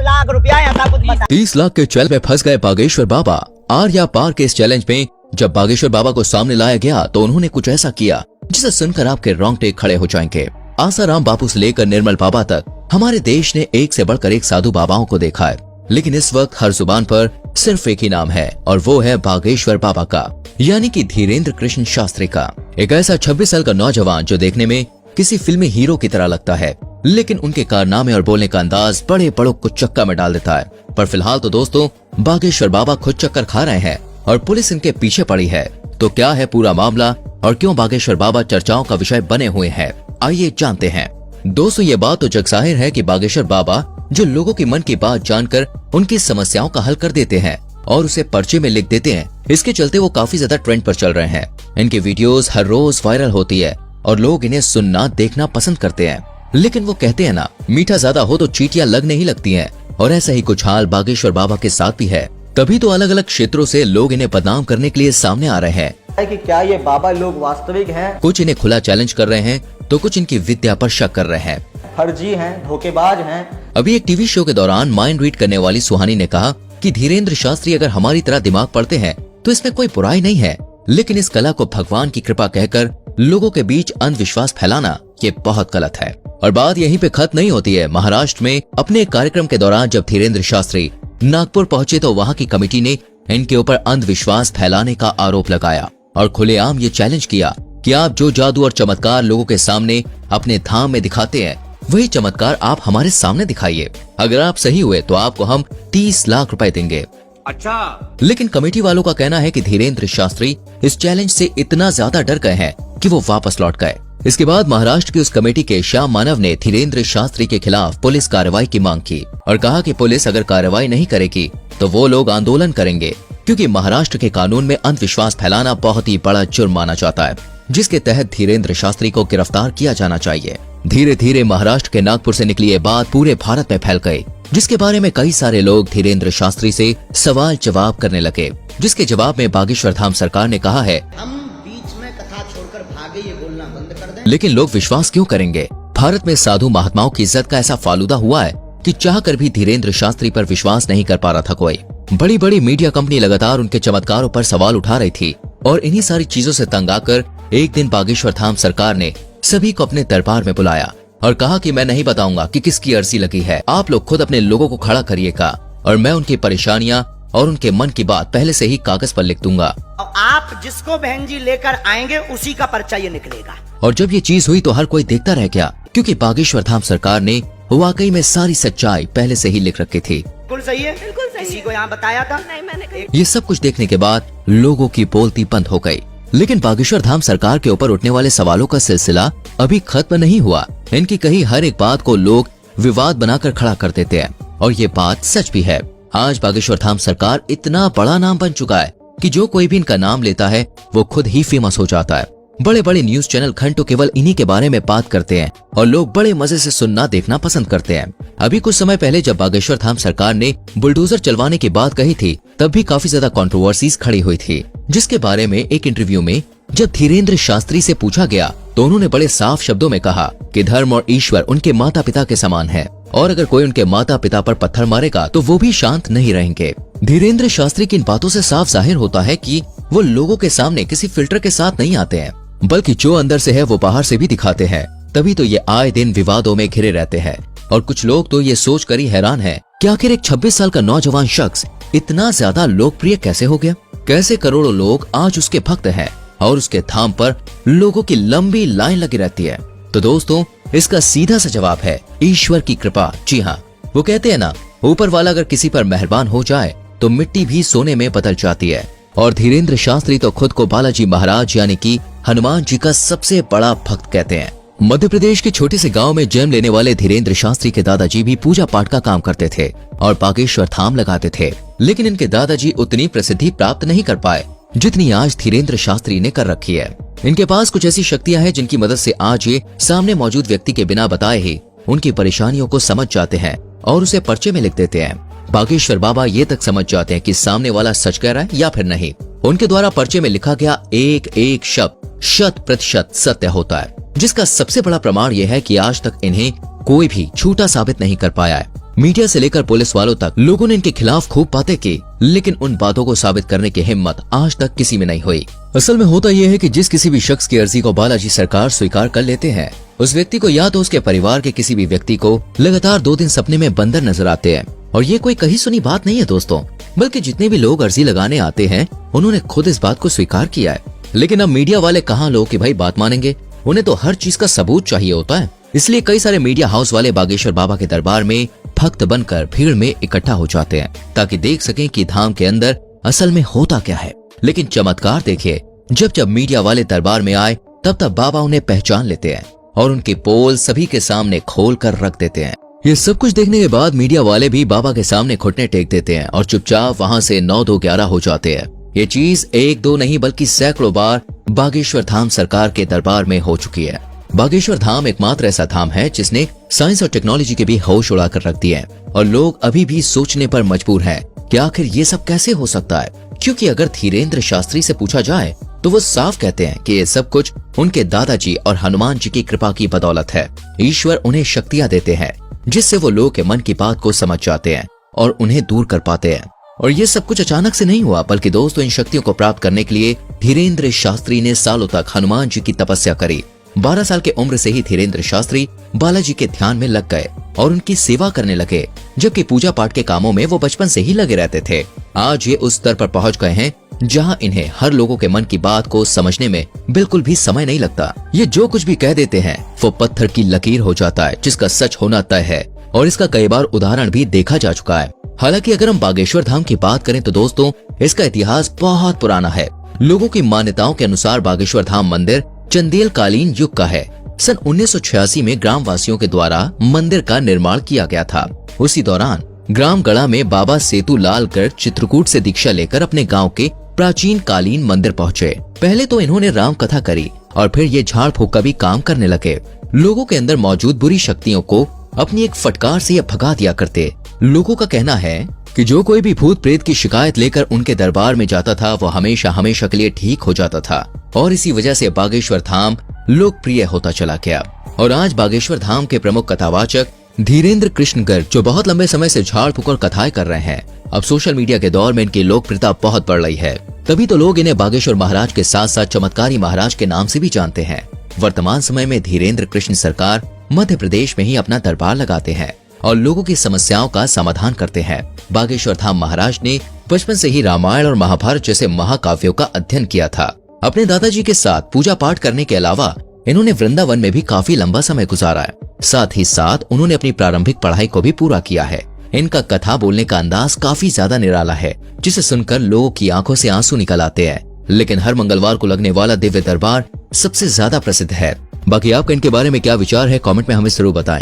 लाख रुपया ऐसा कुछ बता। 30 लाख के चैलेंज में फंस गए बागेश्वर बाबा। आर्या पार के इस चैलेंज में जब बागेश्वर बाबा को सामने लाया गया तो उन्होंने कुछ ऐसा किया जिसे सुनकर आपके रोंगटे खड़े हो जाएंगे। आसाराम बापू से लेकर निर्मल बाबा तक हमारे देश ने एक से बढ़कर एक साधु बाबाओं को देखा है, लेकिन इस वक्त हर जुबान पर सिर्फ एक ही नाम है और वो है बागेश्वर बाबा का, यानी कि धीरेन्द्र कृष्ण शास्त्री का। एक ऐसा 26 साल का नौजवान जो देखने में किसी फिल्मी हीरो की तरह लगता है, लेकिन उनके कारनामे और बोलने का अंदाज बड़े बड़ों को चक्का में डाल देता है। पर फिलहाल तो दोस्तों बागेश्वर बाबा खुद चक्कर खा रहे हैं और पुलिस इनके पीछे पड़ी है। तो क्या है पूरा मामला और क्यों बागेश्वर बाबा चर्चाओं का विषय बने हुए हैं, आइए जानते हैं। दोस्तों ये बात तो जगजाहिर है कि बागेश्वर बाबा जो लोगों की मन की बात जानकर उनकी समस्याओं का हल कर देते हैं और उसे पर्चे में लिख देते हैं, इसके चलते वो काफी ज्यादा ट्रेंड पर चल रहे हैं। इनकी वीडियोस हर रोज वायरल होती है और लोग इन्हें सुनना देखना पसंद करते हैं। लेकिन वो कहते हैं ना, मीठा ज्यादा हो तो चींटियां लगने ही लगती हैं, और ऐसा ही कुछ हाल बागेश्वर बाबा के साथ भी है। तभी तो अलग अलग क्षेत्रों से लोग इन्हें बदनाम करने के लिए सामने आ रहे हैं कि क्या ये बाबा लोग वास्तविक हैं? कुछ इन्हें खुला चैलेंज कर रहे हैं तो कुछ इनकी विद्या पर शक कर रहे हैं, फर्जी हैं, धोखेबाज हैं। अभी एक टीवी शो के दौरान माइंड रीड करने वाली सुहानी ने कहा कि धीरेन्द्र शास्त्री अगर हमारी तरह दिमाग पढ़ते हैं तो इसमें कोई बुराई नहीं है, लेकिन इस कला को भगवान की कृपा कहकर लोगों के बीच अंधविश्वास फैलाना ये बहुत गलत है। और बात यहीं पे खत्म नहीं होती है। महाराष्ट्र में अपने एक कार्यक्रम के दौरान जब धीरेन्द्र शास्त्री नागपुर पहुंचे तो वहां की कमेटी ने इनके ऊपर अंधविश्वास फैलाने का आरोप लगाया और खुलेआम ये चैलेंज किया कि आप जो जादू और चमत्कार लोगों के सामने अपने धाम में दिखाते हैं वही चमत्कार आप हमारे सामने दिखाइए। अगर आप सही हुए तो आपको हम 30 लाख रुपए देंगे। अच्छा, लेकिन कमेटी वालों का कहना है कि धीरेन्द्र शास्त्री इस चैलेंज से इतना ज्यादा डर गए हैं कि वो वापस लौट गए। इसके बाद महाराष्ट्र की उस कमेटी के श्याम मानव ने धीरेन्द्र शास्त्री के खिलाफ पुलिस कार्रवाई की मांग की और कहा कि पुलिस अगर कार्रवाई नहीं करेगी तो वो लोग आंदोलन करेंगे, क्योंकि महाराष्ट्र के कानून में अंधविश्वास फैलाना बहुत ही बड़ा जुर्म माना जाता है, जिसके तहत धीरेन्द्र शास्त्री को गिरफ्तार किया जाना चाहिए। धीरे धीरे महाराष्ट्र के नागपुर से निकली ये बात पूरे भारत में फैल गई, जिसके बारे में कई सारे लोग धीरेन्द्र शास्त्री से सवाल जवाब करने लगे, जिसके जवाब में बागेश्वर धाम सरकार ने कहा है हम बीच में कथा छोड़कर भागे, ये बोलना बंद कर दें। लेकिन लोग विश्वास क्यों करेंगे? भारत में साधु महात्माओं की इज्जत का ऐसा फालूदा हुआ है कि चाहकर भी धीरेन्द्र शास्त्री पर विश्वास नहीं कर पा रहा था कोई। बड़ी बड़ी मीडिया कंपनी लगातार उनके चमत्कारों पर सवाल उठा रही थी और इन्हीं सारी चीजों से तंग आकर एक दिन बागेश्वर धाम सरकार ने सभी को अपने दरबार में बुलाया और कहा कि मैं नहीं बताऊंगा कि किसकी अर्जी लगी है, आप लोग खुद अपने लोगों को खड़ा करिएगा और मैं उनकी परेशानियां और उनके मन की बात पहले से ही कागज पर लिख दूंगा और आप जिसको बहन जी लेकर आएंगे उसी का पर्चा ये निकलेगा। और जब ये चीज हुई तो हर कोई देखता रह गया, क्योंकि बागेश्वर धाम सरकार ने वाकई में सारी सच्चाई पहले से ही लिख रखी थी। बिल्कुल सही है, बिल्कुल सही। किसी को यहाँ बताया था? नहीं, मैंने। ये सब कुछ देखने के बाद लोगों की बोलती बंद हो गई, लेकिन बागेश्वर धाम सरकार के ऊपर उठने वाले सवालों का सिलसिला अभी खत्म नहीं हुआ। इनकी कही हर एक बात को लोग विवाद बनाकर खड़ा कर देते हैं और ये बात सच भी है। आज बागेश्वर धाम सरकार इतना बड़ा नाम बन चुका है कि जो कोई भी इनका नाम लेता है वो खुद ही फेमस हो जाता है। बड़े बड़े न्यूज चैनल घंटों केवल इन्हीं के बारे में बात करते हैं और लोग बड़े मजे से सुनना देखना पसंद करते हैं। अभी कुछ समय पहले जब बागेश्वर धाम सरकार ने बुलडोजर चलवाने की बात कही थी तब भी काफी ज्यादा कंट्रोवर्सीज खड़ी हुई थी, जिसके बारे में एक इंटरव्यू में जब धीरेन्द्र शास्त्री से पूछा गया तो उन्होंने बड़े साफ शब्दों में कहा कि धर्म और ईश्वर उनके माता पिता के समान है और अगर कोई उनके माता पिता पर पत्थर मारेगा तो वो भी शांत नहीं रहेंगे। धीरेन्द्र शास्त्री की इन बातों से साफ जाहिर होता है कि वो लोगों के सामने किसी फिल्टर के साथ नहीं आते हैं, बल्कि जो अंदर से है वो बाहर से भी दिखाते हैं। तभी तो ये आए दिन विवादों में घिरे रहते हैं और कुछ लोग तो ये सोच कर ही हैरान है कि आखिर एक 26 साल का नौजवान शख्स इतना ज्यादा लोकप्रिय कैसे हो गया, कैसे करोड़ों लोग आज उसके भक्त हैं और उसके धाम पर लोगों की लंबी लाइन लगी रहती है। तो दोस्तों इसका सीधा सा जवाब है ईश्वर की कृपा। जी हाँ, वो कहते हैं ना, ऊपर वाला अगर किसी पर मेहरबान हो जाए तो मिट्टी भी सोने में बदल जाती है। और धीरेन्द्र शास्त्री तो खुद को बालाजी महाराज यानी कि हनुमान जी का सबसे बड़ा भक्त कहते हैं। मध्य प्रदेश के छोटे से गांव में जन्म लेने वाले धीरेन्द्र शास्त्री के दादाजी भी पूजा पाठ का काम करते थे और बागेश्वर धाम लगाते थे, लेकिन इनके दादाजी उतनी प्रसिद्धि प्राप्त नहीं कर पाए जितनी आज धीरेन्द्र शास्त्री ने कर रखी है। इनके पास कुछ ऐसी शक्तियां हैं जिनकी मदद से आज ये सामने मौजूद व्यक्ति के बिना बताए ही उनकी परेशानियों को समझ जाते हैं और उसे पर्चे में लिख देते हैं। बागेश्वर बाबा ये तक समझ जाते हैं कि सामने वाला सच कह रहा है या फिर नहीं। उनके द्वारा पर्चे में लिखा गया एक एक शब्द 100% सत्य होता है, जिसका सबसे बड़ा प्रमाण यह है कि आज तक इन्हें कोई भी झूठा साबित नहीं कर पाया है। मीडिया से लेकर पुलिस वालों तक लोगों ने इनके खिलाफ खूब बातें की, लेकिन उन बातों को साबित करने की हिम्मत आज तक किसी में नहीं हुई। असल में होता यह है कि जिस किसी भी शख्स की अर्जी को बालाजी सरकार स्वीकार कर लेते हैं, उस व्यक्ति को या तो उसके परिवार के किसी भी व्यक्ति को लगातार 2 दिन सपने में बंदर नजर आते हैं। और ये कोई कहीं सुनी बात नहीं है दोस्तों, बल्कि जितने भी लोग अर्जी लगाने आते हैं उन्होंने खुद इस बात को स्वीकार किया है। लेकिन अब मीडिया वाले कहाँ लोग कि भाई बात मानेंगे, उन्हें तो हर चीज का सबूत चाहिए होता है। इसलिए कई सारे मीडिया हाउस वाले बागेश्वर बाबा के दरबार में भक्त बनकर भीड़ में इकट्ठा हो जाते हैं, ताकि देख सकें कि धाम के अंदर असल में होता क्या है। लेकिन चमत्कार देखिए, जब मीडिया वाले दरबार में आए तब बाबा उन्हें पहचान लेते हैं और उनकी पोल सभी के सामने खोल कर रख देते हैं। ये सब कुछ देखने के बाद मीडिया वाले भी बाबा के सामने घुटने टेक देते हैं और चुपचाप वहाँ से 9-2-11 हो जाते हैं। ये चीज 1-2 नहीं बल्कि सैकड़ों बार बागेश्वर धाम सरकार के दरबार में हो चुकी है। बागेश्वर धाम एकमात्र ऐसा धाम है जिसने साइंस और टेक्नोलॉजी के भी होश उड़ाकर रख दिए हैं, और लोग अभी भी सोचने पर मजबूर हैं कि आखिर ये सब कैसे हो सकता है। क्योंकि अगर धीरेन्द्र शास्त्री से पूछा जाए तो वो साफ कहते हैं कि ये सब कुछ उनके दादाजी और हनुमान जी की कृपा की बदौलत है। ईश्वर उन्हें शक्तियाँ देते हैं जिससे वो लोग के मन की बात को समझ जाते हैं और उन्हें दूर कर पाते हैं। और ये सब कुछ अचानक से नहीं हुआ, बल्कि दोस्तों इन शक्तियों को प्राप्त करने के लिए धीरेन्द्र शास्त्री ने सालों तक हनुमान जी की तपस्या करी। 12 साल के उम्र से ही धीरेन्द्र शास्त्री बालाजी के ध्यान में लग गए और उनकी सेवा करने लगे, जबकि पूजा पाठ के कामों में वो बचपन से ही लगे रहते थे। आज ये उस स्तर पर पहुंच गए हैं जहां इन्हें हर लोगों के मन की बात को समझने में बिल्कुल भी समय नहीं लगता। ये जो कुछ भी कह देते हैं वो पत्थर की लकीर हो जाता है, जिसका सच होना तय है। और इसका कई बार उदाहरण भी देखा जा चुका है। हालांकि अगर हम बागेश्वर धाम की बात करें तो दोस्तों इसका इतिहास बहुत पुराना है। लोगों की मान्यताओं के अनुसार बागेश्वर धाम मंदिर चंदेल कालीन युग का है। सन 1986 में ग्राम वासियों के द्वारा मंदिर का निर्माण किया गया था। उसी दौरान ग्राम गढ़ा में बाबा सेतु लालगढ़ चित्रकूट से दीक्षा लेकर अपने गांव के प्राचीन कालीन मंदिर पहुंचे। पहले तो इन्होंने राम कथा करी और फिर ये झाड़ फूक का भी काम करने लगे। लोगों के अंदर मौजूद बुरी शक्तियों को अपनी एक फटकार से ये भगा दिया करते। लोगों का कहना है कि जो कोई भी भूत प्रेत की शिकायत लेकर उनके दरबार में जाता था वो हमेशा हमेशा के लिए ठीक हो जाता था, और इसी वजह से बागेश्वर धाम लोकप्रिय होता चला गया। और आज बागेश्वर धाम के प्रमुख कथावाचक धीरेन्द्र कृष्ण गर्ग, जो बहुत लंबे समय से झाड़ फूक और कथाएं कर रहे हैं। अब सोशल मीडिया के दौर में इनकी लोकप्रियता बहुत बढ़ रही है, तभी तो लोग इन्हें बागेश्वर महाराज के साथ साथ चमत्कारी महाराज के नाम से भी जानते हैं। वर्तमान समय में धीरेन्द्र कृष्ण सरकार मध्य प्रदेश में ही अपना दरबार लगाते हैं और लोगों की समस्याओं का समाधान करते हैं। बागेश्वर धाम महाराज ने बचपन से ही रामायण और महाभारत जैसे महाकाव्यों का अध्ययन किया था। अपने दादाजी के साथ पूजा पाठ करने के अलावा इन्होंने वृंदावन में भी काफी लंबा समय गुजारा है। साथ ही साथ उन्होंने अपनी प्रारंभिक पढ़ाई को भी पूरा किया है। इनका कथा बोलने का अंदाज काफी ज्यादा निराला है, जिसे सुनकर लोगों की आंखों से आंसू निकल आते हैं। लेकिन हर मंगलवार को लगने वाला दिव्य दरबार सबसे ज्यादा प्रसिद्ध है। बाकी आपका इनके बारे में क्या विचार है, कमेंट में हमें जरूर बताएं।